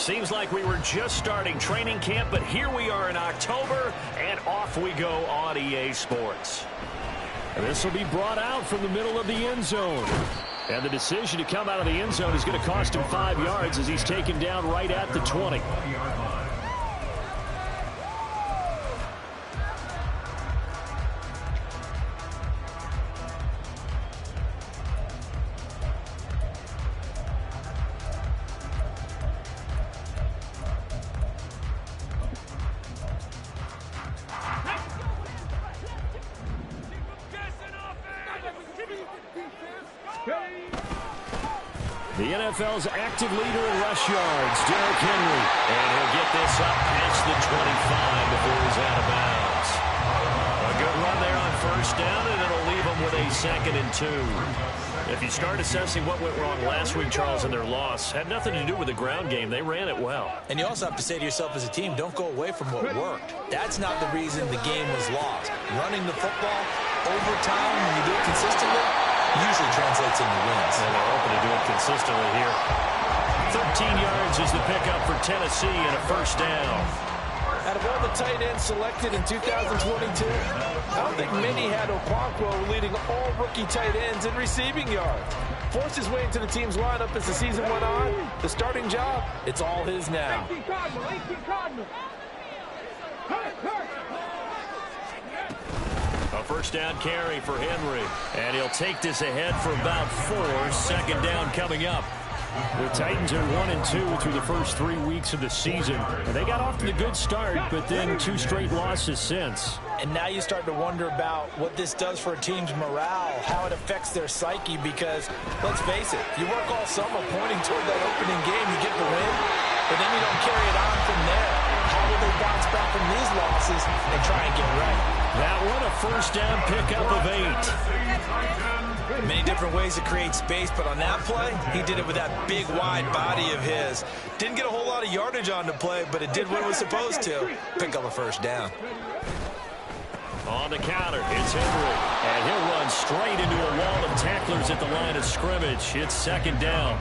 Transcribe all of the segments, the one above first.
Seems like we were just starting training camp, but here we are in October, and off we go on EA Sports. And this will be brought out from the middle of the end zone. And the decision to come out of the end zone is going to cost him 5 yards as he's taken down right at the 20. The NFL's active leader in rush yards, Derrick Henry. And he'll get this up past the 25 before he's out of bounds. A good run there on first down, and it'll leave him with a 2nd and 2. If you start assessing what went wrong last week, Charles, in their loss, had nothing to do with the ground game. They ran it well. And you also have to say to yourself as a team, don't go away from what worked. That's not the reason the game was lost. Running the football over time, when you do it consistently, usually translates into wins. And they're hoping to do it consistently here. 13 yards is the pickup for Tennessee and a first down. Out of all the tight ends selected in 2022, I don't think many had Okonkwo leading all rookie tight ends in receiving yards. Forced his way into the team's lineup as the season went on. The starting job, it's all his now. A first down carry for Henry. And he'll take this ahead for about 4. 2nd down coming up. The Titans are 1-2 through the first 3 weeks of the season. They got off to the good start, but then 2 straight losses since. And now you start to wonder about what this does for a team's morale, how it affects their psyche, because, let's face it, you work all summer pointing toward that opening game, you get the win, but then you don't carry it on from there. How will they bounce back from these losses and try and get right? That one, a first down pickup of 8. Many different ways to create space, but on that play, he did it with that big, wide body of his. Didn't get a whole lot of yardage on the play, but it did what it was supposed to. Pick up a first down. On the counter, it's Henry. And he'll run straight into a wall of tacklers at the line of scrimmage. It's 2nd down.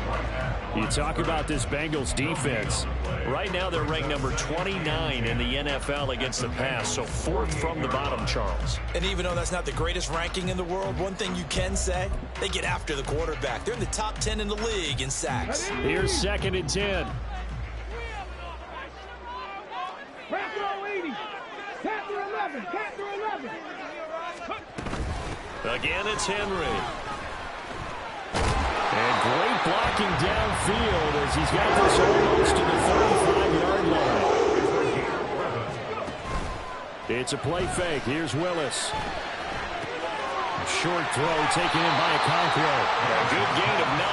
You talk about this Bengals defense. Right now, they're ranked number 29 in the NFL against the pass, so 4th from the bottom, Charles. And even though that's not the greatest ranking in the world, one thing you can say, they get after the quarterback. They're in the top 10 in the league in sacks. Here's 2nd and 10. Again, it's Henry. And great blocking downfield as he's got this almost to the 35-yard line. It's a play fake. Here's Willis. Short throw taken in by Okonkwo. A good gain of 9.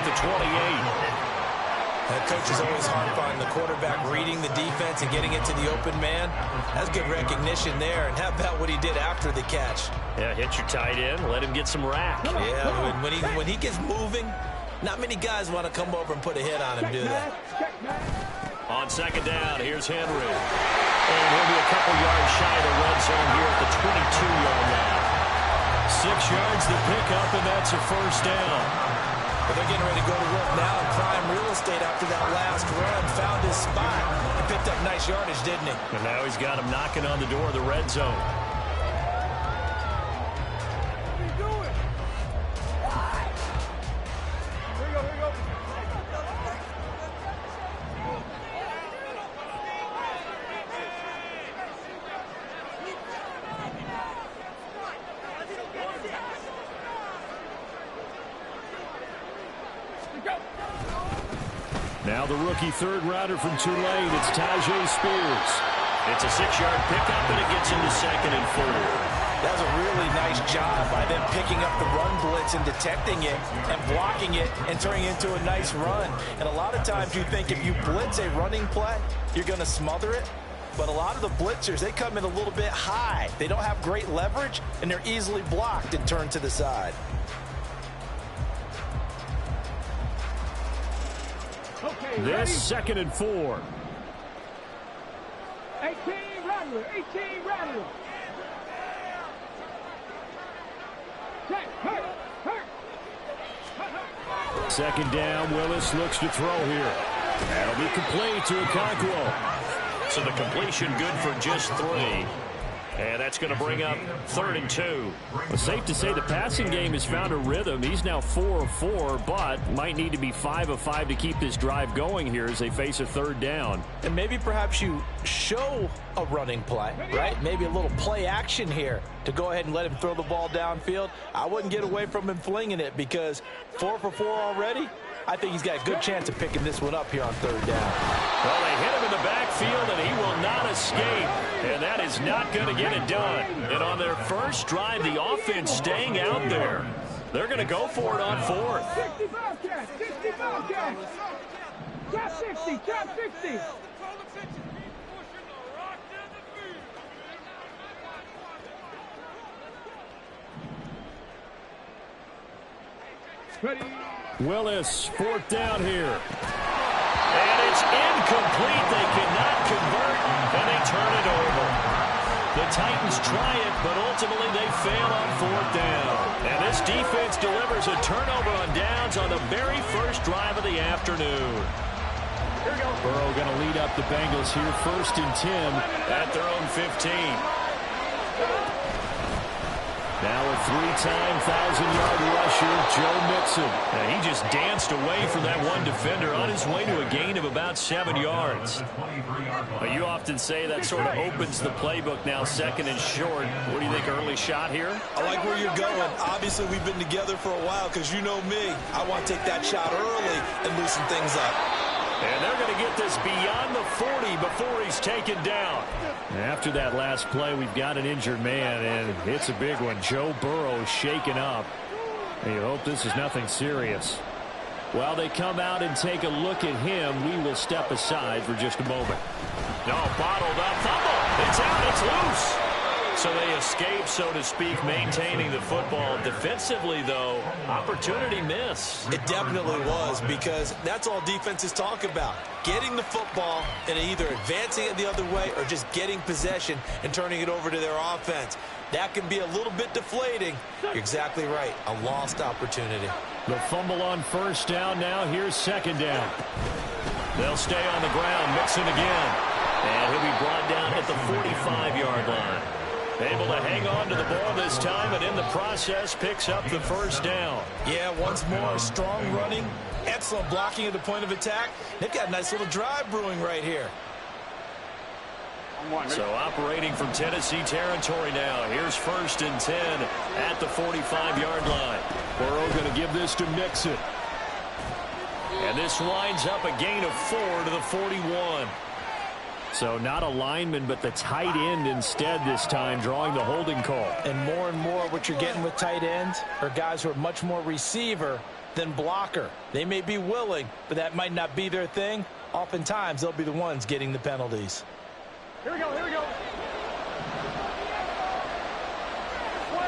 The 28. That coach is always hard on the quarterback reading the defense and getting it to the open man. That's good recognition there. And how about what he did after the catch? Yeah, hit your tight end, let him get some rack. Yeah, when he gets moving, not many guys want to come over and put a hit on him, do they? On 2nd down, here's Henry. And he'll be a couple yards shy of the red zone here at the 22-yard line. 6 yards the pickup, and that's a first down. But they're getting ready to go to work now in prime real estate after that last run. Found his spot and picked up nice yardage, didn't he? And now he's got him knocking on the door of the red zone. Now the rookie third-rounder from Tulane, it's Tyjae Spears. It's a 6-yard pickup, and it gets into 2nd and 4. That was a really nice job by them picking up the run blitz and detecting it and blocking it and turning it into a nice run. And a lot of times you think if you blitz a running play, you're going to smother it. But a lot of the blitzers, they come in a little bit high. They don't have great leverage, and they're easily blocked and turned to the side. Okay, this 2nd and 4. 18 Rattler, 18 Rattler. Check, hurt. 2nd down, Willis looks to throw here. That'll be complete to Okonkwo. So the completion good for just 3. And that's going to bring up 3rd and 2. Well, safe to say the passing game has found a rhythm. He's now 4 of 4, but might need to be 5 of 5 to keep this drive going here as they face a 3rd down. And maybe perhaps you show a running play, right? Maybe a little play action here to go ahead and let him throw the ball downfield. I wouldn't get away from him flinging it because 4 for 4 already. I think he's got a good chance of picking this one up here on 3rd down. Well, they hit him in the backfield, and he will not escape. And that is not going to get it done. And on their first drive, the offense staying out there. They're going to go for it on 4th. 65 catch, 65 catch. Top 60, top 60. Ready. Willis, 4th down here. And it's incomplete. They cannot convert, and they turn it over. The Titans try it, but ultimately they fail on 4th down. And this defense delivers a turnover on downs on the very first drive of the afternoon. Here we go. Burrow going to lead up the Bengals here, 1st and 10 at their own 15. Now a 3-time 1,000-yard rusher, Joe Mixon. Now he just danced away from that one defender on his way to a gain of about 7 yards. Well, you often say that sort of opens the playbook now, 2nd and short. What do you think, early shot here? I like where you're going. Obviously, we've been together for a while because you know me. I want to take that shot early and loosen things up. And they're going to get this beyond the 40 before he's taken down. After that last play, we've got an injured man, and it's a big one. Joe Burrow shaken up. You hope this is nothing serious. While they come out and take a look at him, we will step aside for just a moment. No, bottled up, fumble. It's out, it's loose. So they escape, so to speak, maintaining the football. Defensively, though, opportunity miss. It definitely was, because that's all defenses talk about. Getting the football and either advancing it the other way or just getting possession and turning it over to their offense. That can be a little bit deflating. You're exactly right. A lost opportunity. The fumble on 1st down. Now here's 2nd down. They'll stay on the ground. Mixon again. And he'll be brought down at the 45-yard line. Able to hang on to the ball this time, and in the process picks up the 1st down. Yeah, once more, strong running, excellent blocking at the point of attack. They've got a nice little drive brewing right here. So operating from Tennessee territory now. Here's 1st and 10 at the 45-yard line. Burrow going to give this to Mixon. And this winds up a gain of 4 to the 41. So not a lineman, but the tight end instead this time, drawing the holding call. And more what you're getting with tight ends are guys who are much more receiver than blocker. They may be willing, but that might not be their thing. Oftentimes, they'll be the ones getting the penalties. Here we go, here we go. 12,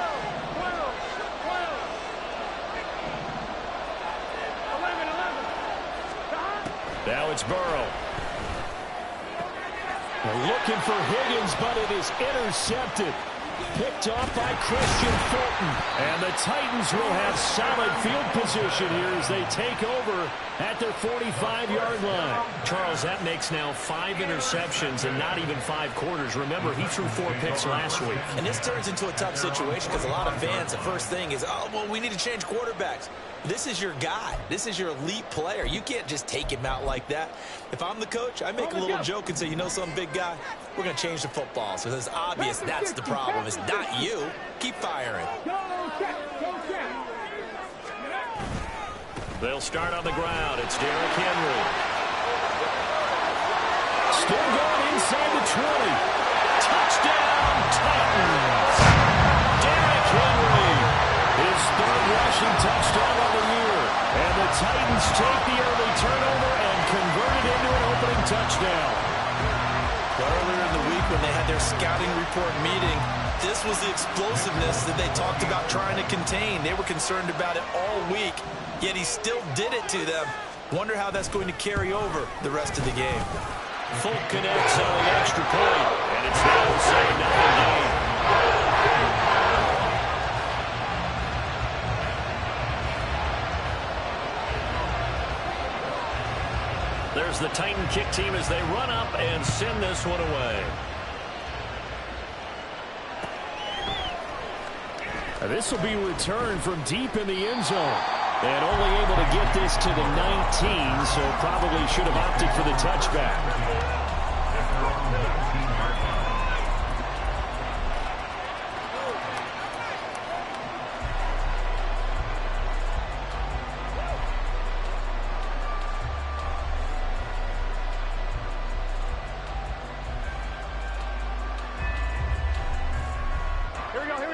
11. Now it's Burrow. Looking for Higgins, but it is intercepted. Picked off by Christian Fulton. And the Titans will have solid field position here as they take over at their 45-yard line. Charles, that makes now 5 interceptions and not even 5 quarters. Remember, he threw 4 picks last week. And this turns into a tough situation because a lot of fans, the first thing is, oh, well, we need to change quarterbacks. This is your guy. This is your elite player. You can't just take him out like that. If I'm the coach, I make a little joke and say, you know something, big guy? We're going to change the football. So it's obvious that's the problem. It's not you. Keep firing. Go check, go check. They'll start on the ground. It's Derrick Henry. Still going inside the 20. Touchdown, Titans. Derrick Henry, his third rushing touchdown of the year. And the Titans take the early turnover and convert it into an opening touchdown. Earlier in the week when they had their scouting report meeting, this was the explosiveness that they talked about trying to contain. They were concerned about it all week, yet he still did it to them. Wonder how that's going to carry over the rest of the game. Folk connects on the extra point, and it's now a 7-0 game. There's the Titan kick team as they run up and send this one away. This will be returned from deep in the end zone. And only able to get this to the 19, so probably should have opted for the touchback.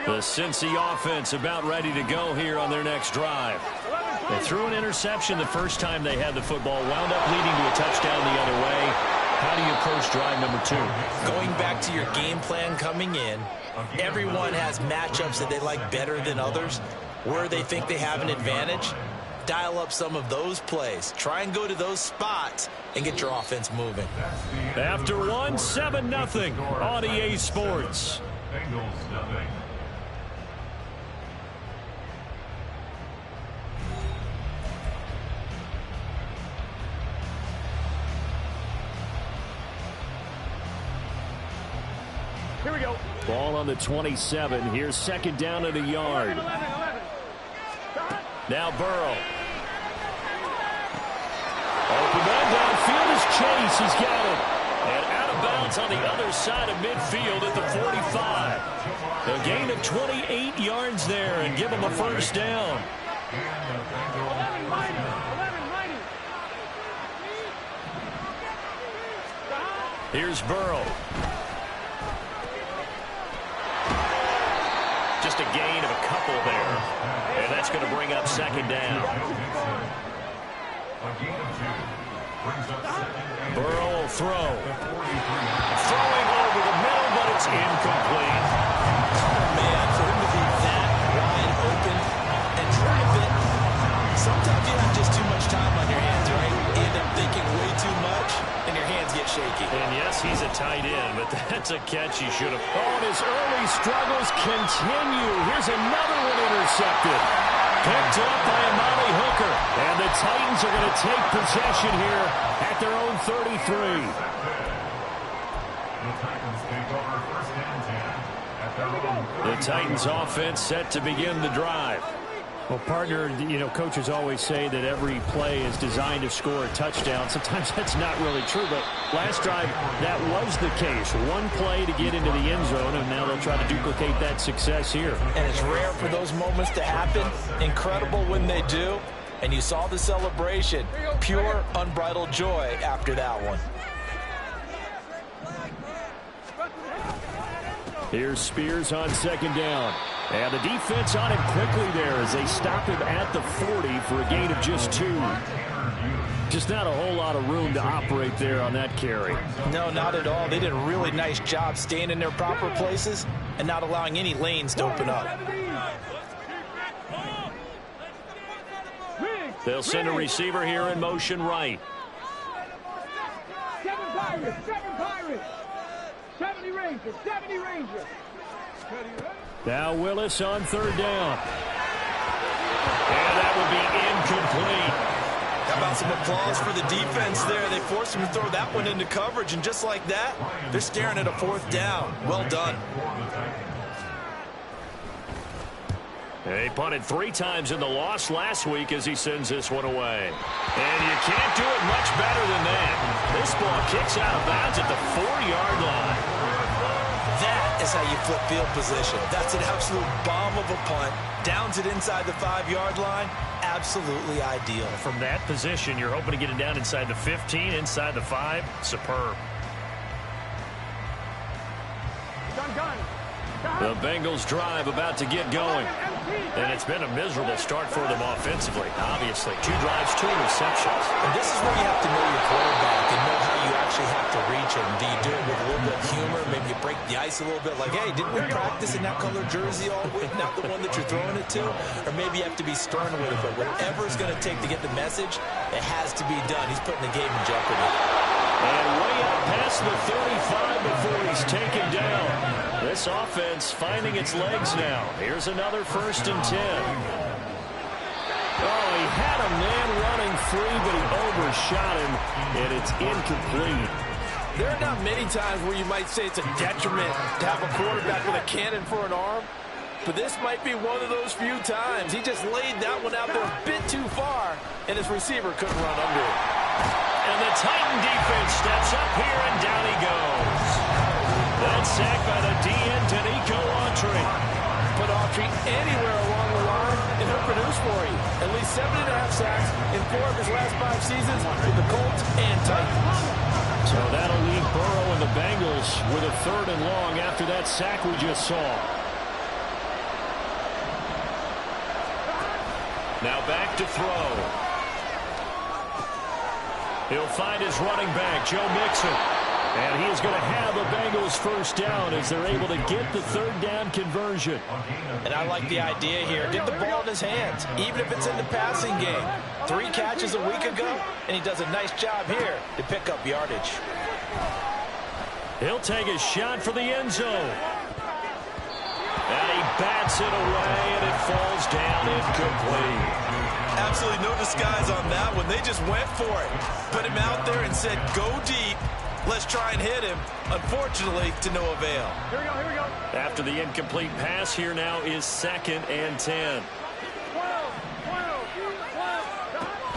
The Cincy offense about ready to go here on their next drive. They threw an interception the first time they had the football, wound up leading to a touchdown the other way. How do you approach drive number 2? Going back to your game plan coming in, everyone has matchups that they like better than others. Where they think they have an advantage, dial up some of those plays. Try and go to those spots and get your offense moving. After one, 7-0 on EA Sports. Here we go. Ball on the 27. Here's second down at a yard. 11. Now Burrow. Open man downfield is Chase. He's got it. And out of bounds on the other side of midfield at the 45. A gain of 28 yards there and give him a first down. 11 mighty. Here's Burrow. Just a gain of a couple there. And that's going to bring up second down. Burrow will throw. Throwing over the middle, but it's incomplete. Oh, man, for him to be that wide open and drive it. Sometimes you have just too much time on your hands, right? You end up thinking way too much, and your hands get shaky. And yes, he's a tight end, but that's a catch he should have. Oh, and his early struggles continue. Here's another one intercepted. Picked up by Amani Hooker. And the Titans are going to take possession here at their own 33. The Titans offense set to begin the drive. Well, partner, you know, coaches always say that every play is designed to score a touchdown. Sometimes that's not really true, but last drive, that was the case. One play to get into the end zone, and now they'll try to duplicate that success here. And it's rare for those moments to happen. Incredible when they do. And you saw the celebration. Pure, unbridled joy after that one. Here's Spears on second down. And the defense on him quickly there as they stop him at the 40 for a gain of just 2. Just not a whole lot of room to operate there on that carry. No, not at all. They did a really nice job staying in their proper places and not allowing any lanes to open up. They'll send a receiver here in motion right. 7 Pirates. 70 Rangers. Now Willis on third down. And that will be incomplete. How about some applause for the defense there? They forced him to throw that one into coverage, and just like that, they're staring at a fourth down. Well done. He punted 3 times in the loss last week as he sends this one away. And you can't do it much better than that. This ball kicks out of bounds at the 4-yard line. That is how you flip field position. That's an absolute bomb of a punt. Downs it inside the 5-yard line. Absolutely ideal. From that position, you're hoping to get it down inside the 15, inside the 5. Superb. The Bengals drive about to get going. And it's been a miserable start for them offensively, obviously. 2 drives, 2 interceptions. And this is where you have to know your quarterback and know how you actually have to reach him. Do you do it with a little bit of humor? Maybe you break the ice a little bit like, hey, didn't we practice in that color jersey all week, not the one that you're throwing it to? Or maybe you have to be stern with it. But whatever it's going to take to get the message, it has to be done. He's putting the game in jeopardy. And way out past the 35 before he's taken down. This offense finding its legs now. Here's another 1st and 10. Oh, he had a man running free, but he overshot him, and it's incomplete. There are not many times where you might say it's a detriment to have a quarterback with a cannon for an arm, but this might be one of those few times. He just laid that one out there a bit too far, and his receiver couldn't run under it. And the Titan defense steps up here, and down he goes. That's sacked by the DN, Danico Autry. Put Autry anywhere along the line, and he'll produce for you. At least 7.5 sacks in 4 of his last 5 seasons with the Colts and Titans. So that'll leave Burrow and the Bengals with a 3rd and long after that sack we just saw. Now back to throw. He'll find his running back, Joe Mixon. And he is going to have the Bengals 1st down as they're able to get the 3rd down conversion. And I like the idea here. Get the ball in his hands, even if it's in the passing game. 3 catches a week ago, and he does a nice job here to pick up yardage. He'll take a shot for the end zone. And he bats it away, and it falls down incomplete. Absolutely no disguise on that one. They just went for it. Put him out there and said, go deep. Let's try and hit him. Unfortunately, to no avail. Here we go. After the incomplete pass, here now is 2nd and 10.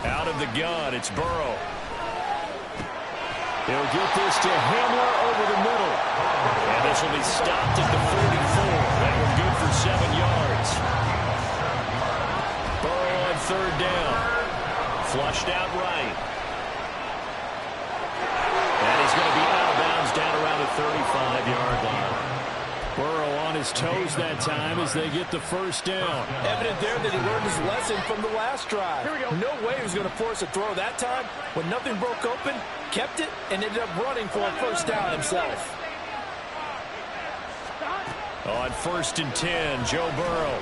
Out of the gun, it's Burrow. He'll get this to Hamler over the middle. And this will be stopped at the 44. That one good for 7 yards. Burrow on 3rd down. Flushed out right. And he's going to be out of bounds down around the 35-yard line. Burrow on his toes that time as they get the 1st down. Evident there that he learned his lesson from the last drive. No way he was going to force a throw that time. When nothing broke open, kept it, and ended up running for a 1st down himself. On 1st and 10, Joe Burrow.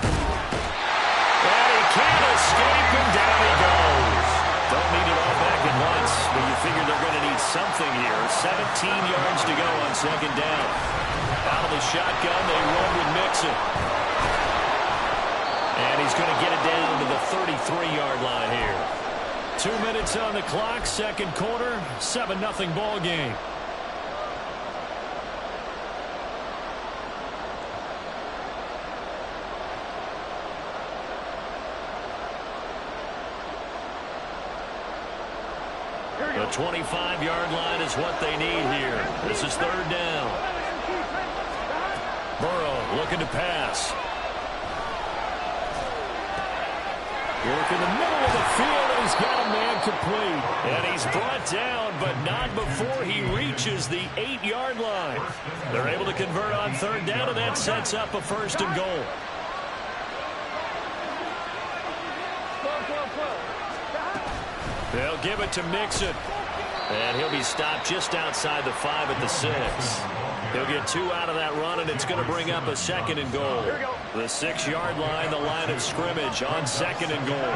And he can't escape, and down he goes. Don't need it all back at once, but you figure they're going to need something here. 17 yards to go on 2nd down. Out of the shotgun, they run with Mixon. And he's going to get it down to the 33-yard line here. 2 minutes on the clock, 2nd quarter, 7-0 ball game. The 25-yard line is what they need here. This is 3rd down. Burrow looking to pass. Work in the middle of the field, and he's got a man complete. And he's brought down, but not before he reaches the 8-yard line. They're able to convert on 3rd down, and that sets up a 1st and goal. They'll give it to Mixon. And he'll be stopped just outside the 5 at the 6. He'll get 2 out of that run, and it's going to bring up a 2nd and goal. The 6-yard line, the line of scrimmage on 2nd and goal.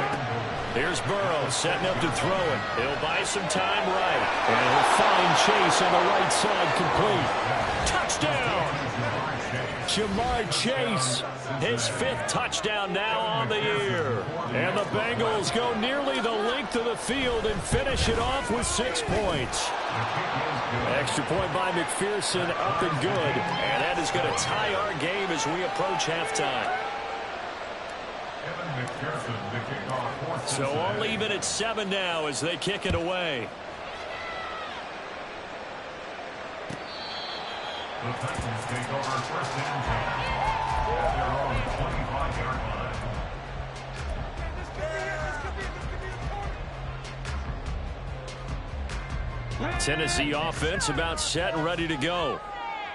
Here's Burrow setting up to throw it. He'll buy some time right. And he'll find Chase on the right side complete. Touchdown! Jamar Chase, his 5th touchdown now on the year. And the Bengals go nearly the length of the field and finish it off with 6 points. Extra point by McPherson, up and good. And that is going to tie our game as we approach halftime. So all even at 7 now as they kick it away. The Titans take over 1st and 10 at their own 25-yard line. Tennessee offense about set and ready to go.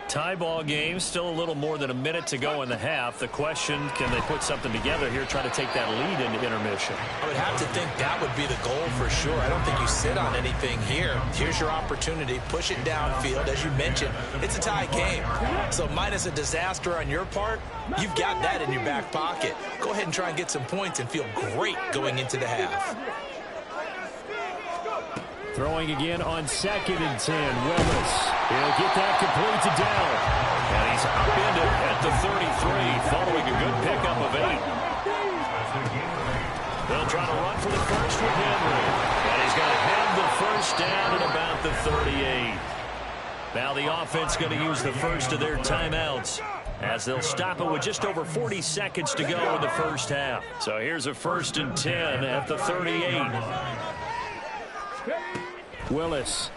Tie ball game, still a little more than a minute to go in the half. The question, can they put something together here, try to take that lead into intermission? I would have to think that would be the goal for sure. I don't think you sit on anything here. Here's your opportunity. Push it downfield. As you mentioned, it's a tie game. So minus a disaster on your part, you've got that in your back pocket. Go ahead and try and get some points and feel great going into the half. Throwing again on 2nd and 10. Willis. He'll get that complete to Dell. And he's upended at the 33 following a good pickup of 8. They'll try to run for the first with Henry. And he's going to have the first down at about the 38. Now the offense going to use the first of their timeouts as they'll stop it with just over 40 seconds to go in the first half. So here's a 1st and 10 at the 38. Willis.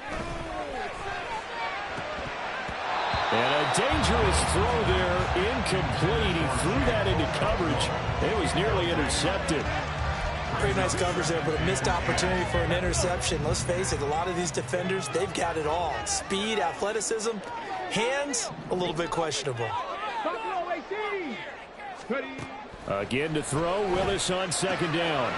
And a dangerous throw there, incomplete. He threw that into coverage. It was nearly intercepted. Pretty nice coverage there, but a missed opportunity for an interception. Let's face it, a lot of these defenders, they've got it all. Speed, athleticism, hands, a little bit questionable. Again to throw, Willis on 2nd down.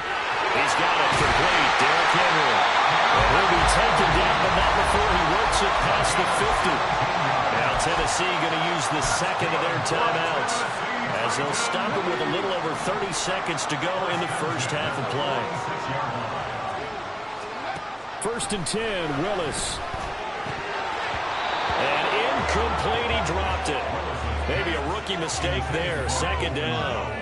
He's got it complete, Derrick Henry. And he'll be taken down, but not before he works it past the 50. Now Tennessee going to use the second of their timeouts as they'll stop it with a little over 30 seconds to go in the first half of play. 1st and 10, Willis. And incomplete, he dropped it. Maybe a rookie mistake there, 2nd down.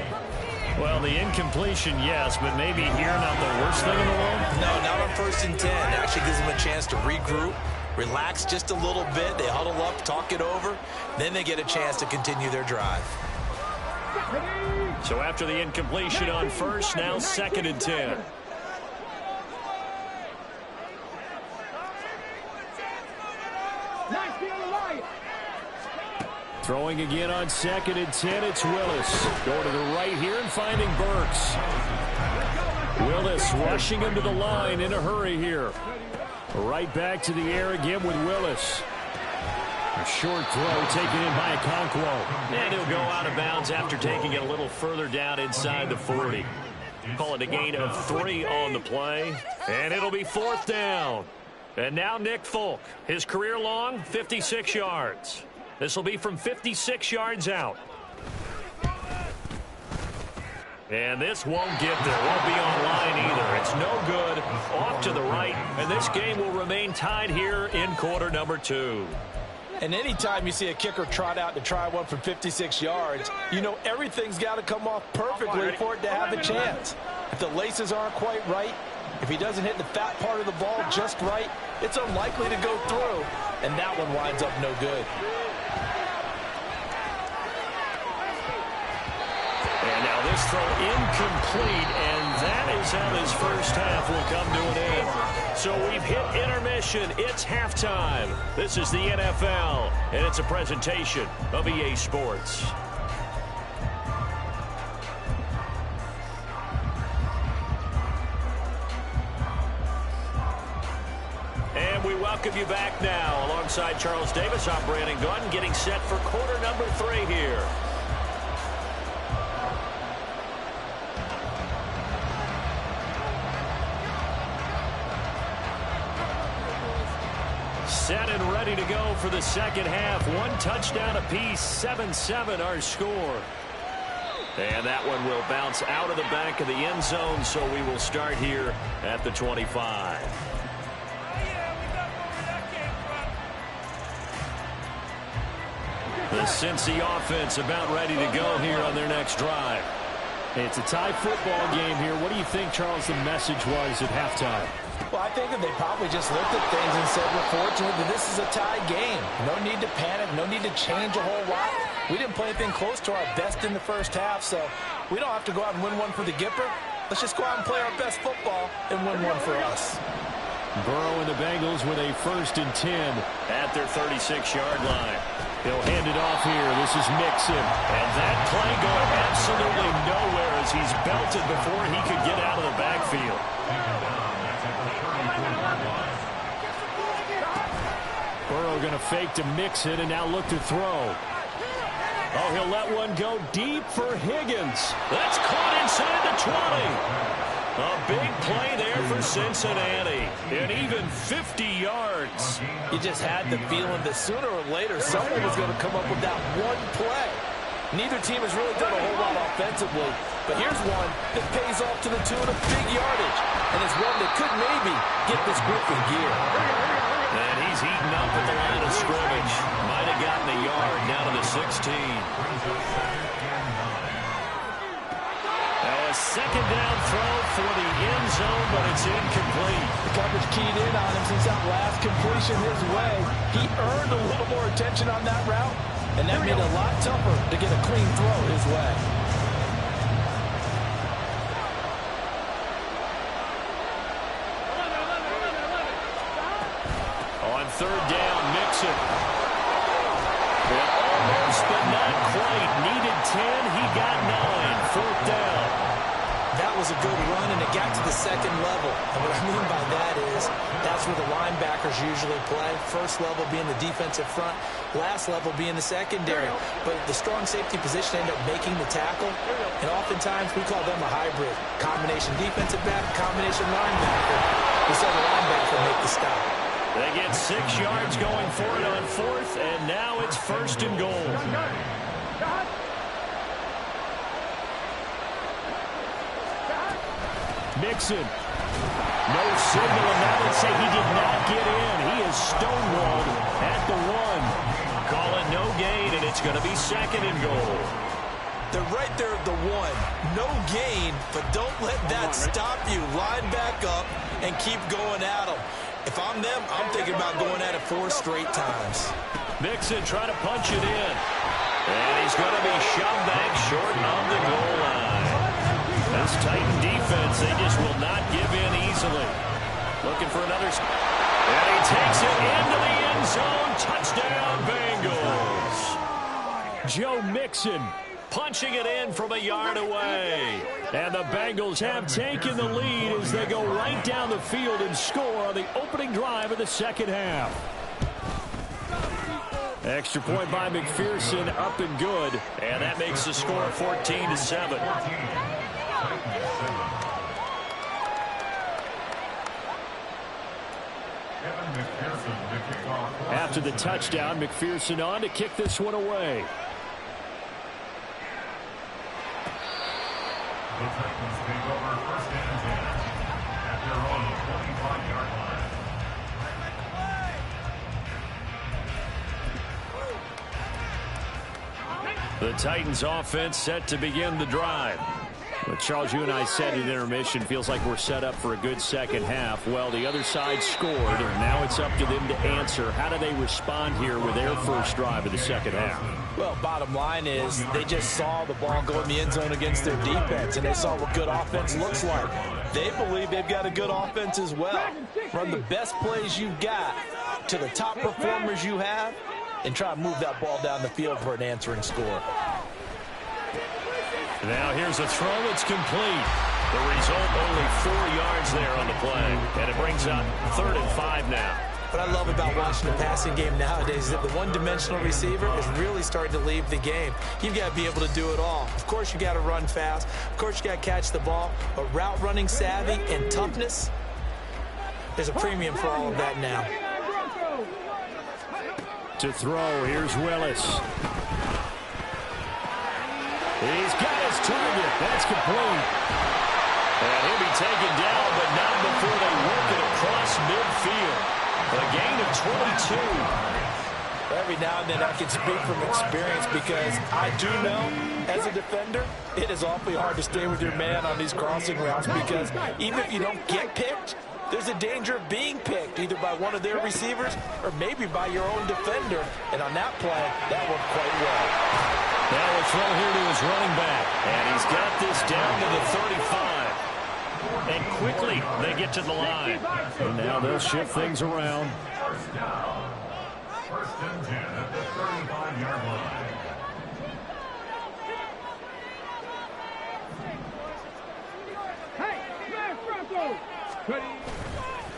Well, the incompletion, yes, but maybe here not the worst thing in the world? No, not on 1st and 10. It actually gives them a chance to regroup, relax just a little bit. They huddle up, talk it over. Then they get a chance to continue their drive. So after the incompletion on 1st, now 2nd and 10. Throwing again on 2nd and 10, it's Willis. Going to the right here and finding Burks. Willis rushing him to the line in a hurry here. Right back to the air again with Willis. A short throw taken in by Okonkwo. And he'll go out of bounds after taking it a little further down inside the 40. Call it a gain of 3 on the play. And it'll be 4th down. And now Nick Folk. His career long, 56 yards. This will be from 56 yards out. And this won't get there. Won't be on line either. It's no good. Off to the right. And this game will remain tied here in quarter number 2. And anytime you see a kicker trot out to try one from 56 yards, you know everything's got to come off perfectly for it to have a chance. If the laces aren't quite right, if he doesn't hit the fat part of the ball just right, it's unlikely to go through. And that one winds up no good. And now this throw incomplete, and that is how this first half will come to an end. So we've hit intermission. It's halftime. This is the NFL, and it's a presentation of EA Sports. And we welcome you back now. Alongside Charles Davis, I'm Brandon Gunn, getting set for quarter number 3 here. Set and ready to go for the second half. 1 touchdown apiece, 7-7 our score. And that one will bounce out of the back of the end zone, so we will start here at the 25. The Cincy offense about ready to go here on their next drive. It's a tie football game here. What do you think, Charles, the message was at halftime? Well, I think that they probably just looked at things and said, we're fortunate that this is a tie game. No need to panic, no need to change a whole lot. We didn't play anything close to our best in the first half, so we don't have to go out and win one for the Gipper. Let's just go out and play our best football and win one for us. Burrow and the Bengals with a 1st and 10 at their 36-yard line. He'll hand it off here. This is Mixon. And that play going absolutely nowhere as he's belted before he could get out of the backfield. Burrow going to fake to Mixon and now look to throw. Oh, he'll let one go deep for Higgins. That's caught inside the 20. A big play there for Cincinnati. And even 50 yards. You just had the feeling that sooner or later someone was going to come up with that one play. Neither team has really done a whole lot offensively, but here's one that pays off to the tune of big yardage, and it's one that could maybe get this group in gear. And he's heating up at the line of scrimmage. Might have gotten a yard down to the 16. A second down throw for the end zone, but it's incomplete. The coverage keyed in on him since that last completion his way. He earned a little more attention on that route, and that made it a lot tougher to get a clean throw his way. On third down, Mixon. Almost, but not quite. Needed 10, he got 9. Fourth down. That was a good run, and it got to the second level. And what I mean by that is that's where the linebackers usually play. First level being the defensive front, last level being the secondary. But the strong safety position ended up making the tackle, and oftentimes we call them a hybrid. Combination defensive back, combination linebacker. We saw the linebacker make the stop. They get 6 yards going for it on fourth, and now it's first and goal. Mixon. No signal, and that would say he did not get in. He is stonewalled at the 1. Call it no gain, and it's going to be second and goal. They're right there at the 1. No gain, but don't let that stop you. Line back up and keep going at them. If I'm them, I'm thinking about going at it 4 straight times. Mixon trying to punch it in. And he's going to be shoved back short on the goal line. This Titan defense, they just will not give in easily. Looking for another. And he takes it into the end zone. Touchdown, Bengals. Joe Mixon punching it in from a yard away. And the Bengals have taken the lead as they go right down the field and score on the opening drive of the second half. Extra point by McPherson, up and good. And that makes the score 14-7. After the touchdown, McPherson on to kick this one away. The Titans take over first and 10 at their own 25-yard line. The Titans offense set to begin the drive. But Charles, you and I said at intermission, feels like we're set up for a good second half. Well, the other side scored, and now it's up to them to answer. How do they respond here with their first drive of the second half? Well, bottom line is they just saw the ball go in the end zone against their defense, and they saw what good offense looks like. They believe they've got a good offense as well. Run the best plays you've got to the top performers you have, and try to move that ball down the field for an answering score. Now here's a throw that's complete. The result, only 4 yards there on the play. And it brings up 3rd and 5 now. What I love about watching the passing game nowadays is that the one-dimensional receiver is really starting to leave the game. You've got to be able to do it all. Of course, you got to run fast. Of course, you got to catch the ball. But route running savvy and toughness, there's a premium for all of that now. To throw, here's Willis. He's got his target. That's complete. And he'll be taken down, but not before they work it across midfield. A gain of 22. Every now and then I can speak from experience because I do know, as a defender, it is awfully hard to stay with your man on these crossing routes because even if you don't get picked, there's a danger of being picked either by one of their receivers or maybe by your own defender. And on that play, that worked quite well. Now a throw here to his running back. And he's got this down to the 35. And quickly they get to the line. And now they'll shift things around. First down. First and 10 at the 35-yard line.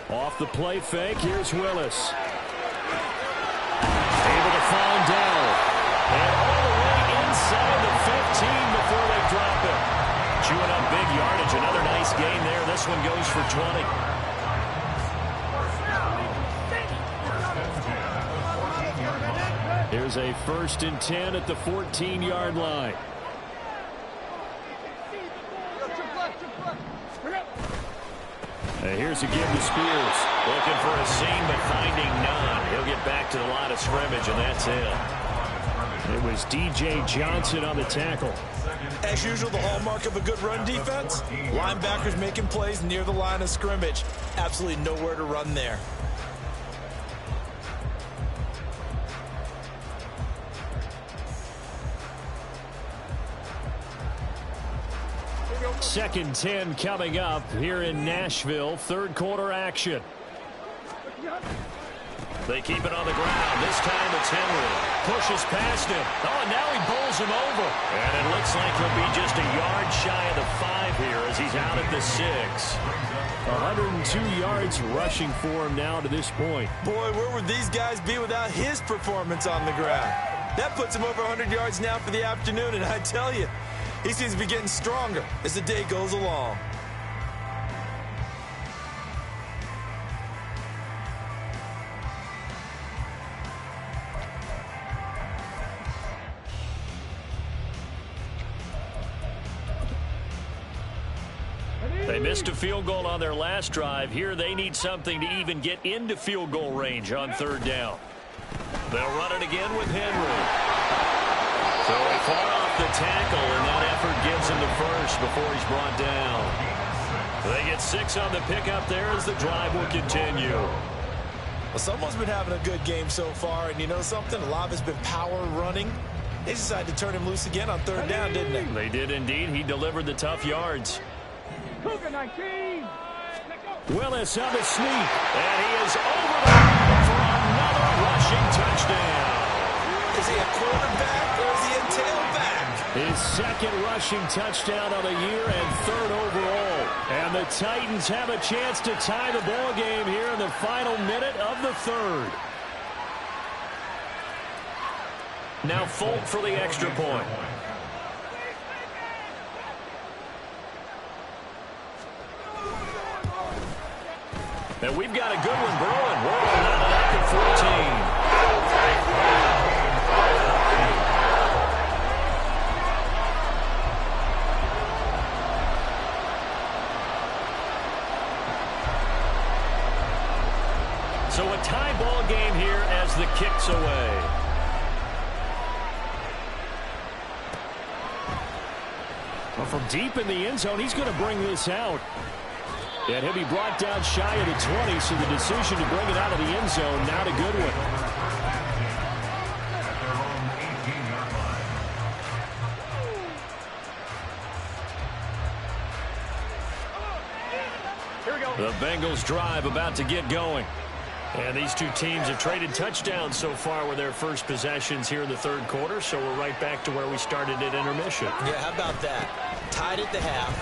Off the play fake, here's Willis. this one goes for 20. Here's a 1st and 10 at the 14-yard line. Here's a give to Spears. Looking for a seam, but finding none. He'll get back to the line of scrimmage, and that's it. It was D.J. Johnson on the tackle. As usual, the hallmark of a good run defense, linebackers making plays near the line of scrimmage. Absolutely nowhere to run there. Second 10 coming up here in Nashville. Third quarter action. They keep it on the ground. This time it's Henry. Pushes past him. Oh, and now he bowls him over. And it looks like he'll be just a yard shy of the 5 here as he's out at the 6. 102 yards rushing for him now to this point. Boy, where would these guys be without his performance on the ground? That puts him over 100 yards now for the afternoon, and I tell you, he seems to be getting stronger as the day goes along. They missed a field goal on their last drive. Here they need something to even get into field goal range on 3rd down. They'll run it again with Henry. So far off the tackle, and that effort gives him the first before he's brought down. They get 6 on the pickup there as the drive will continue. Well, someone's been having a good game so far, and you know something? A lot of it's been power running. They decided to turn him loose again on 3rd down, didn't they? They did indeed. He delivered the tough yards. Cougar 19. Willis on the sneak, and he is over the line for another rushing touchdown. Is he a quarterback or is he a tailback? His 2nd rushing touchdown of the year and 3rd overall. And the Titans have a chance to tie the ball game here in the final minute of the 3rd. Now Folk for the extra point. And we've got a good one brewing. We're all up at 14. So a tie ball game here as the kick's away. Well, from deep in the end zone, he's going to bring this out. And he'll be brought down shy of the 20, so the decision to bring it out of the end zone, not a good one. The Bengals drive about to get going. And these two teams have traded touchdowns so far with their first possessions here in the 3rd quarter, so we're right back to where we started at intermission. Yeah, how about that? Tied at the half,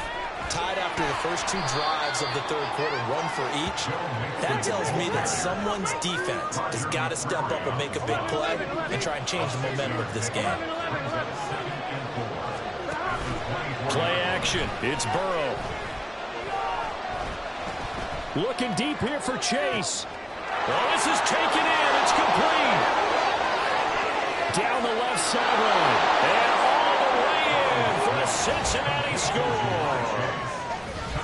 tied after the first 2 drives of the 3rd quarter, 1 for each. That tells me that someone's defense has got to step up and make a big play and try and change the momentum of this game. Play action. It's Burrow. Looking deep here for Chase. Well, this is taken in. It's complete. Down the left sideline. And all the way in for a Cincinnati score.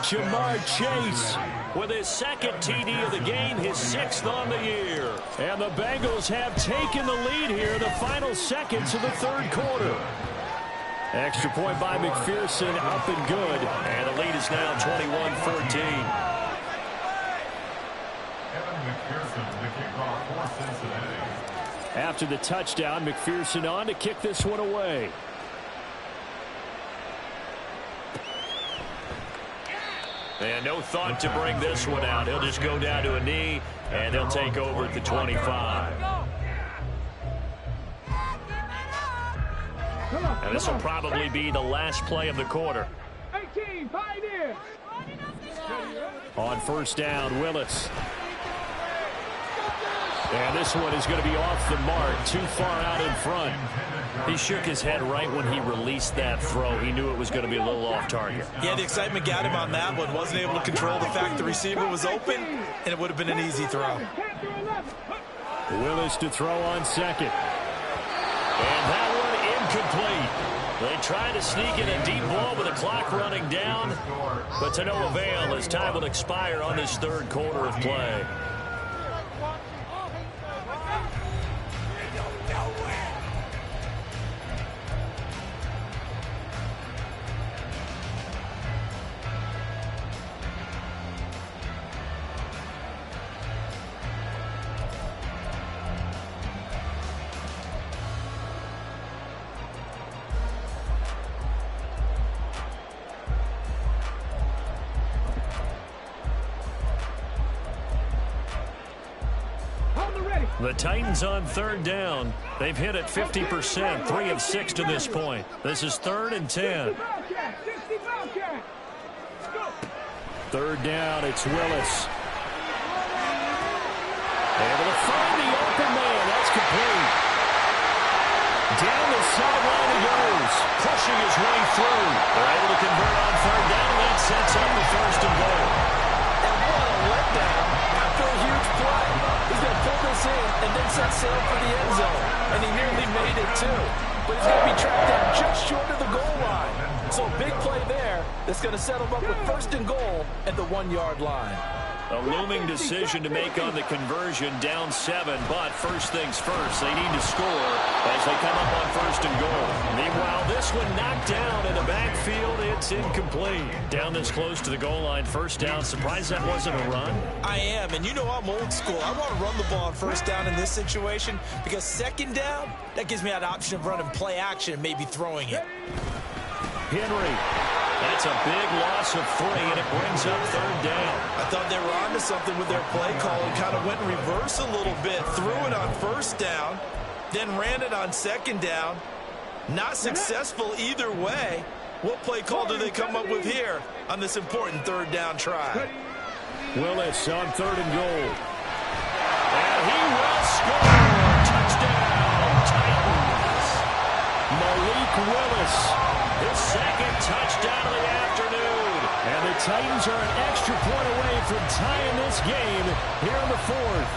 Jamar Chase with his 2nd TD of the game, his 6th on the year. And the Bengals have taken the lead here in the final seconds of the 3rd quarter. Extra point by McPherson, up and good. And the lead is now 21-14. After the touchdown, McPherson on to kick this one away. And no thought to bring this one out. He'll just go down to a knee, and he'll take over at the 25. And this will probably be the last play of the quarter. 18, pioneer. On 1st down, Willis. And this one is going to be off the mark, too far out in front. He shook his head right when he released that throw. He knew it was going to be a little off target. Yeah, the excitement got him on that one. Wasn't able to control the fact the receiver was open, and it would have been an easy throw. Willis to throw on second. And that one incomplete. They tried to sneak in a deep ball with the clock running down, but to no avail as time will expire on this third quarter of play. The Titans on third down. They've hit it 50%, 3 of 6 to this point. This is 3rd and 10. Third down, it's Willis. Able to find the open man. That's complete. Down the sideline he goes, pushing his way through. They're able to convert on third down, and that sets up the 1st and goal. And what a letdown after a huge play. He's going to pull this in and then set sail for the end zone. And he nearly made it, too. But he's going to be tracked down just short of the goal line. So a big play there that's going to set him up with 1st and goal at the 1-yard line. A looming decision to make on the conversion, down 7, but first things first, they need to score as they come up on 1st and goal. Meanwhile, this one knocked down in the backfield, it's incomplete. Down this close to the goal line, 1st down. Surprised that wasn't a run? I am, and you know I'm old school. I want to run the ball on 1st down in this situation because 2nd down, that gives me that option of running play action and maybe throwing it. Henry. That's a big loss of 3, and it brings up 3rd down. I thought they were onto something with their play call and kind of went in reverse a little bit. Threw it on 1st down, then ran it on 2nd down. Not successful either way. What play call do they come up with here on this important 3rd down try? Willis on 3rd and goal. And he will score. Touchdown, Titans. Malik Willis. His 2nd touchdown of the afternoon. And the Titans are an extra point away from tying this game here in the 4th.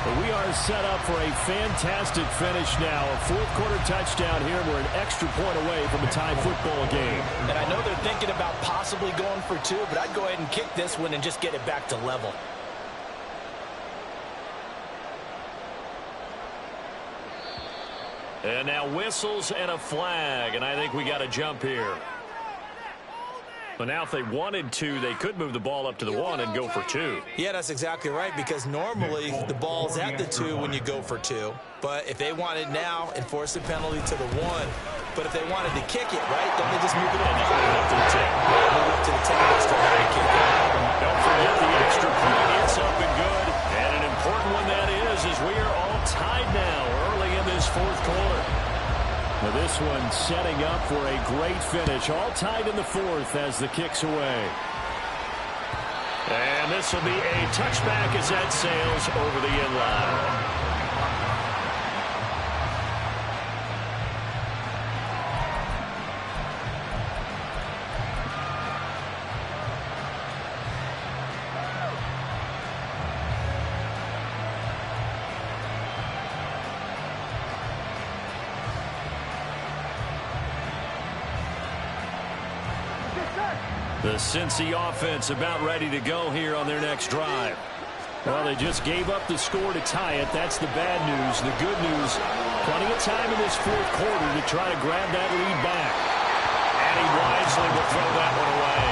But we are set up for a fantastic finish now. A 4th quarter touchdown here. We're an extra point away from a tie football game. And I know they're thinking about possibly going for 2, but I'd go ahead and kick this one and just get it back to level. And now whistles and a flag, and I think we got a jump here. But now if they wanted to, they could move the ball up to the 1 and go for 2. Yeah, that's exactly right, because normally the ball's at the 2 when you go for 2. But if they want it now, enforce the penalty to the 1. But if they wanted to kick it, right, don't they just move it up to the 10? Move it up to the 10 and start to kick it. Don't forget the extra point. It's up and good. And an important one that is, as we are all tied now early in this 4th quarter. Now this one setting up for a great finish. All tied in the 4th as the kick's away. And this will be a touchback as that sails over the end line. The Cincy offense about ready to go here on their next drive. Well, they just gave up the score to tie it. That's the bad news. The good news, plenty of time in this 4th quarter to try to grab that lead back. And he wisely will throw that one away.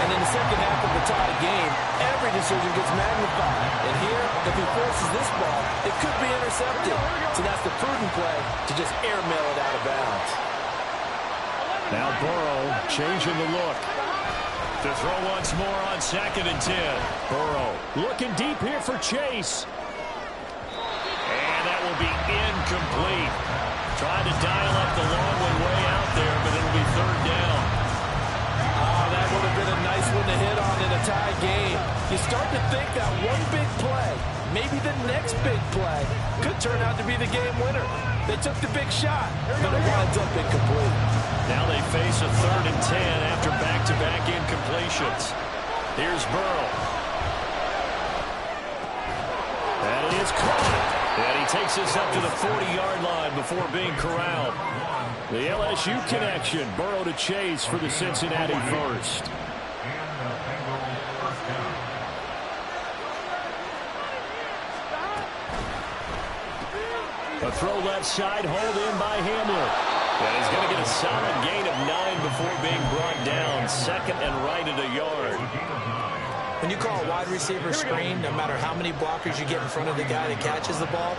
And in the 2nd half of the tie game, every decision gets magnified. And here, if he forces this ball, it could be intercepted. So that's the prudent play to just airmail it out of bounds. Now Burrow changing the look. To throw once more on 2nd and 10. Burrow looking deep here for Chase. And that will be incomplete. Trying to dial up the long one way out there, but it'll be 3rd down. Oh, that would have been a nice one to hit on in a tie game. You start to think that one big play maybe the next big play could turn out to be the game winner. They took the big shot, but it winds up incomplete. Now they face a 3rd and 10 after back-to-back incompletions. Here's Burrow. And it is caught. And he takes us up to the 40-yard line before being corralled. The LSU connection. Burrow to Chase for the Cincinnati first. A throw left side, hold in by Hamler. And he's going to get a solid gain of 9 before being brought down. 2nd and right at a yard. When you call a wide receiver screen, no matter how many blockers you get in front of the guy that catches the ball,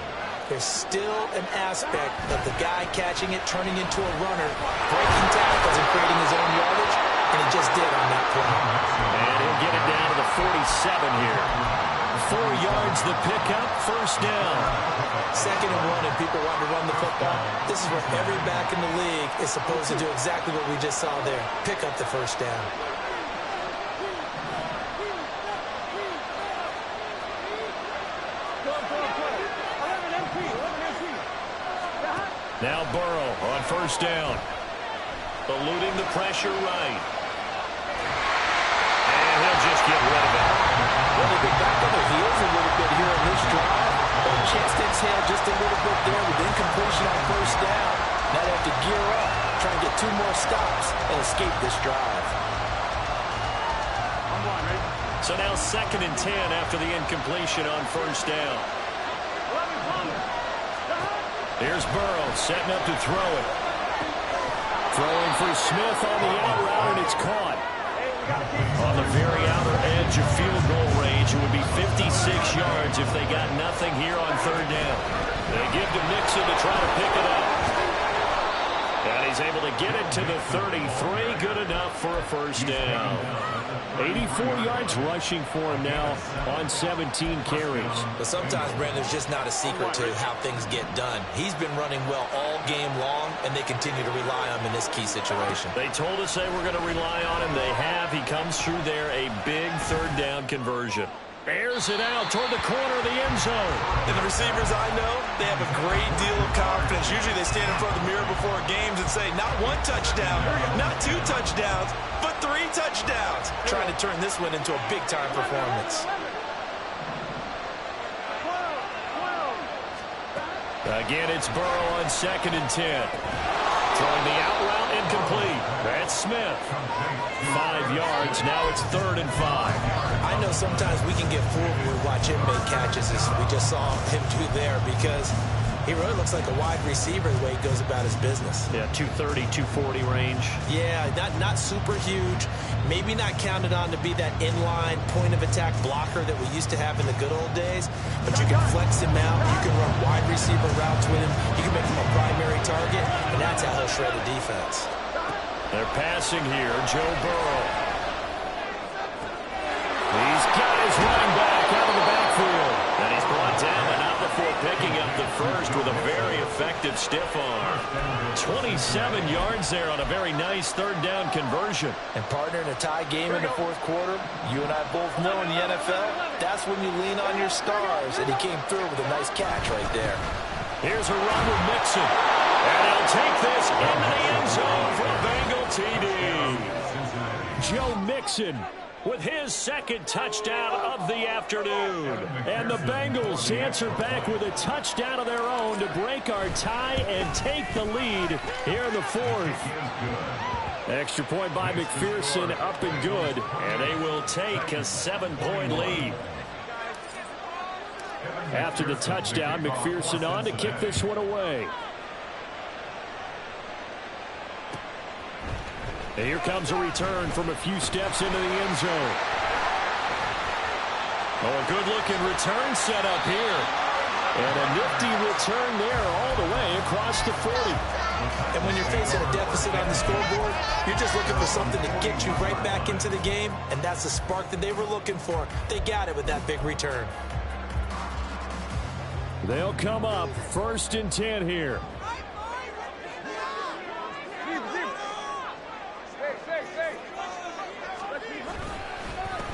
there's still an aspect of the guy catching it, turning into a runner, breaking tackles and creating his own yardage, and he just did on that play. And he'll get it down to the 47 here. 4 yards the pickup, first down. 2nd and 1 and people want to run the football. This is what every back in the league is supposed to do, exactly what we just saw there. Pick up the first down. Now Burrow on first down. Eluding the pressure right. And he'll just get rid of it. Well, they've been back on their heels a little bit here in this drive. A chance to exhale just a little bit there with incompletion on first down. Now they have to gear up, try and get 2 more stops and escape this drive. So now 2nd and 10 after the incompletion on first down. Here's Burrow setting up to throw it. Throwing for Smith on the out route, and it's caught. On the very outer edge of field goal range, it would be 56 yards if they got nothing here on 3rd down. They give to Mixon to try to pick it up. And he's able to get it to the 33. Good enough for a first down. 84 yards rushing for him now on 17 carries. But sometimes, Brandon, there's just not a secret to how things get done. He's been running well all game long, and they continue to rely on him in this key situation. They told us they were going to rely on him. They have. He comes through there, a big 3rd down conversion. Airs it out toward the corner of the end zone. And the receivers I know, they have a great deal of confidence. Usually they stand in front of the mirror before games and say, not 1 touchdown, not 2 touchdowns, but 3 touchdowns. Trying to turn this one into a big-time performance. Again, it's Burrow on 2nd and 10. Throwing the out route incomplete. That's Smith. 5 yards. Now it's 3rd and 5. I know sometimes we can get fooled when we watch him make catches, as we just saw him do there, because he really looks like a wide receiver the way he goes about his business. Yeah, 230, 240 range. Yeah, not super huge. Maybe not counted on to be that inline point-of-attack blocker that we used to have in the good old days, but you can flex him out. You can run wide receiver routes with him. You can make him a primary target, and that's how he'll shred a defense. They're passing here. Joe Burrow. He's got his running back out of the backfield. And he's brought down, but not before picking up the first with a very effective stiff arm. 27 yards there on a very nice 3rd down conversion. And partner, in a tie game in the 4th quarter, you and I both know in the NFL, that's when you lean on your stars. And he came through with a nice catch right there. Here's a run with Mixon. And he'll take this into the end zone for a Bengal TD. Joe Mixon with his 2nd touchdown of the afternoon. And the Bengals answer back with a touchdown of their own to break our tie and take the lead here in the 4th. Extra point by McPherson, up and good. And they will take a 7-point lead. After the touchdown, McPherson on to kick this one away. And here comes a return from a few steps into the end zone. Oh, a good-looking return set up here. And a nifty return there all the way across the 40. And when you're facing a deficit on the scoreboard, you're just looking for something to get you right back into the game, and that's the spark that they were looking for. They got it with that big return. They'll come up 1st and 10 here.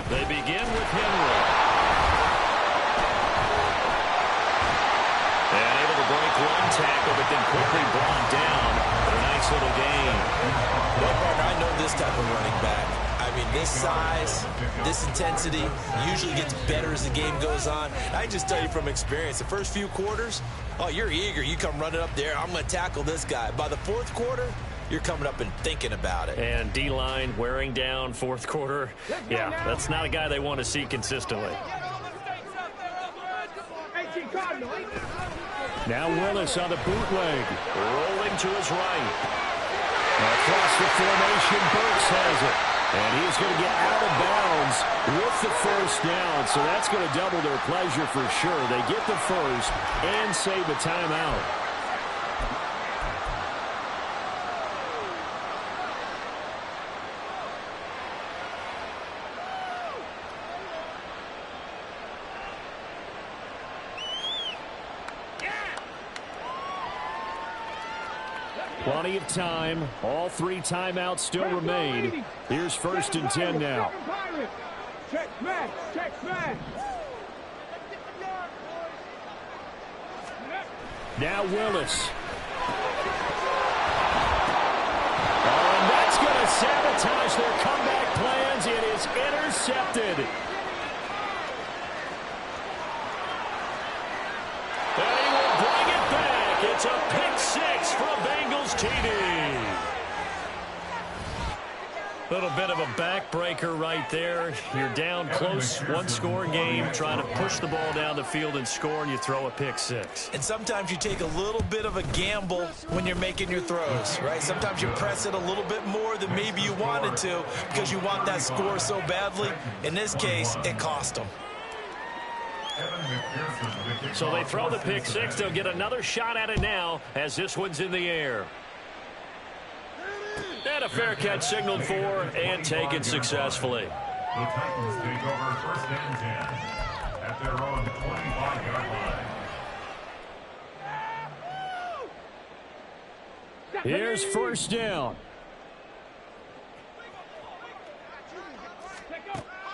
They begin with Henry. tackle, but then quickly brought down for a nice little gain. Well, partner, I know this type of running back. I mean, this size, this intensity usually gets better as the game goes on. I just tell you from experience, the first few quarters, oh, you're eager. You come running up there, I'm going to tackle this guy. By the fourth quarter, you're coming up and thinking about it. And D-line wearing down fourth quarter. Yeah, that's not a guy they want to see consistently. Now Willis on the bootleg. Rolling to his right. Across the formation, Burks has it. And he's going to get out of bounds with the first down. So that's going to double their pleasure for sure. They get the first and save a timeout. Plenty of time. All 3 timeouts still remain. Here's 1st and 10 now. Check smash. Check smash. Now Willis. Oh, and that's going to sabotage their comeback plans. It is intercepted. And he will bring it back. It's a pick 6 for a Bengals TD. Little bit of a backbreaker right there. You're down close, one-score game, trying to push the ball down the field and score, and you throw a pick 6. And sometimes you take a little bit of a gamble when you're making your throws, right? Sometimes you press it a little bit more than maybe you wanted to because you want that score so badly. In this case, it cost them. So they throw the pick 6. They'll get another shot at it now as this one's in the air. And a fair catch signaled for and taken successfully. The Titans take over 1st and 10 at their own 25-yard line. Here's 1st down.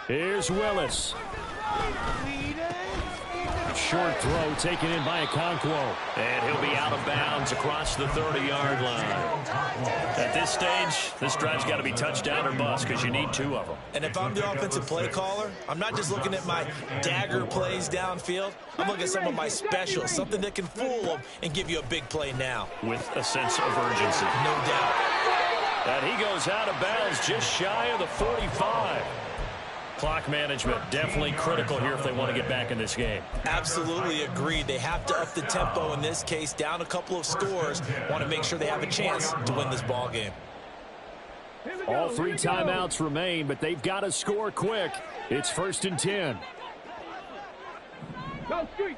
Here's Willis. Short throw taken in by Okonkwo. And he'll be out of bounds across the 30-yard line. At this stage, this drive's got to be touchdown or bust because you need 2 of them. And if I'm the offensive play caller, I'm not just looking at my dagger plays downfield. I'm looking at some of my specials, something that can fool them and give you a big play now. With a sense of urgency. No doubt. And he goes out of bounds just shy of the 45. Clock management definitely critical here if they want to get back in this game. Absolutely agreed. They have to up the tempo in this case, down a couple of scores. Want to make sure they have a chance to win this ball game. All 3 timeouts remain, but they've got to score quick. It's 1st and 10. Go street.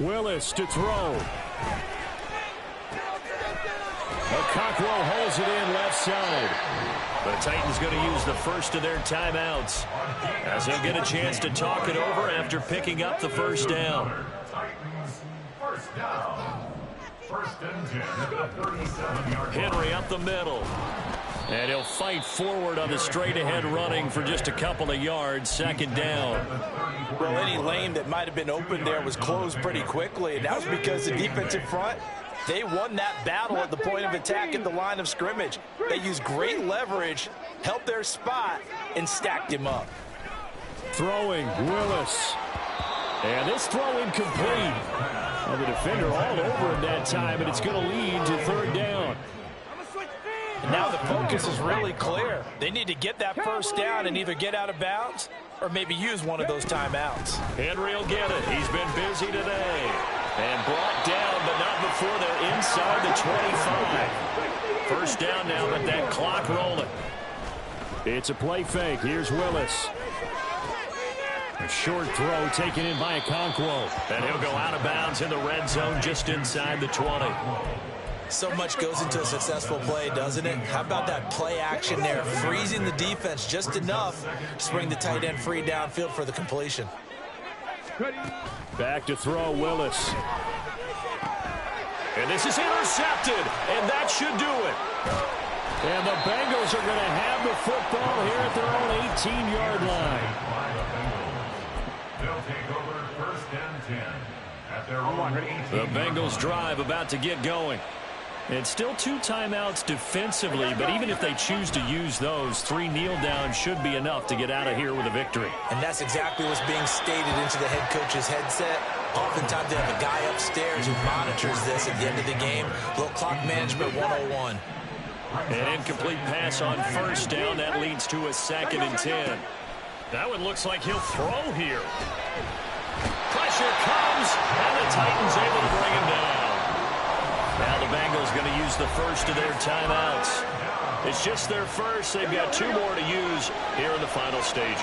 Willis to throw. Okonkwo holds it in left side. The Titans going to use the first of their timeouts as they'll get a chance to talk it over after picking up the first down. Titans, 1st down. 1st and 10 at the 37-yard line. Henry up the middle. And he'll fight forward on the straight-ahead running for just a couple of yards. 2nd down. Well, any lane that might have been open there was closed pretty quickly, and that was because the defensive front, they won that battle at the point of attack at the line of scrimmage. They used great leverage, helped their spot, and stacked him up. Throwing, Willis. And this throw incomplete. And the defender all over him that time, and it's going to lead to 3rd down. And now the focus is really clear. They need to get that first down and either get out of bounds or maybe use one of those timeouts. Henry will get it. He's been busy today. And brought down, but not before they're inside the 25. First down now, but that clock rolling. It's a play fake. Here's Willis. A short throw taken in by Okonkwo. And he'll go out of bounds in the red zone just inside the 20. So much goes into a successful play, doesn't it? How about that play action there, freezing the defense just enough to bring the tight end free downfield for the completion. Back to throw, Willis. And this is intercepted, and that should do it. And the Bengals are going to have the football here at their own 18-yard line. They'll take over first and 10 at their own 18. The Bengals drive about to get going. It's still 2 timeouts defensively, but even if they choose to use those, 3 kneel downs should be enough to get out of here with a victory. And that's exactly what's being stated into the head coach's headset. Oftentimes they have a guy upstairs who monitors this at the end of the game. A little clock management 101. An incomplete pass on first down. That leads to a 2nd and 10. That one looks like he'll throw here. Pressure comes, and the Titans able to bring him down. Now the Bengals going to use the first of their timeouts. It's just their first. They've got 2 more to use here in the final stages.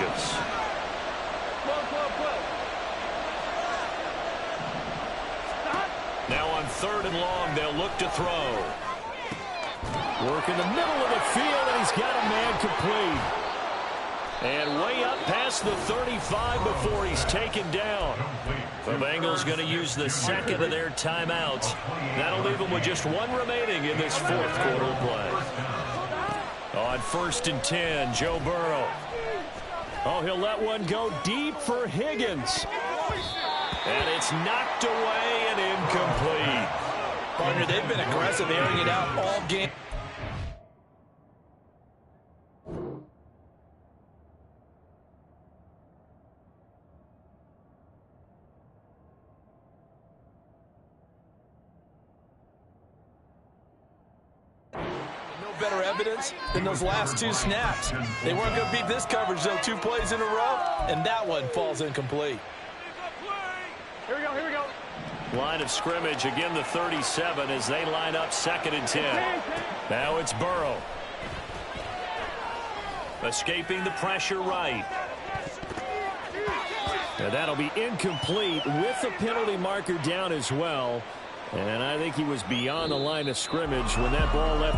Now on 3rd and long, they'll look to throw. Work in the middle of the field, and he's got a man complete. And way up past the 35 before he's taken down. The Bengals going to use the 2nd of their timeouts. That'll leave them with just 1 remaining in this 4th quarter of play. On 1st and 10, Joe Burrow. Oh, he'll let one go deep for Higgins. And it's knocked away and incomplete. Partner, they've been aggressive, airing it out all game. Better evidence than those last 2 snaps. They weren't going to beat this coverage, though. 2 plays in a row, and that one falls incomplete. Here we go. Line of scrimmage, again the 37 as they line up 2nd and 10. Now it's Burrow. Escaping the pressure right. And that'll be incomplete with the penalty marker down as well. And I think he was beyond the line of scrimmage when that ball left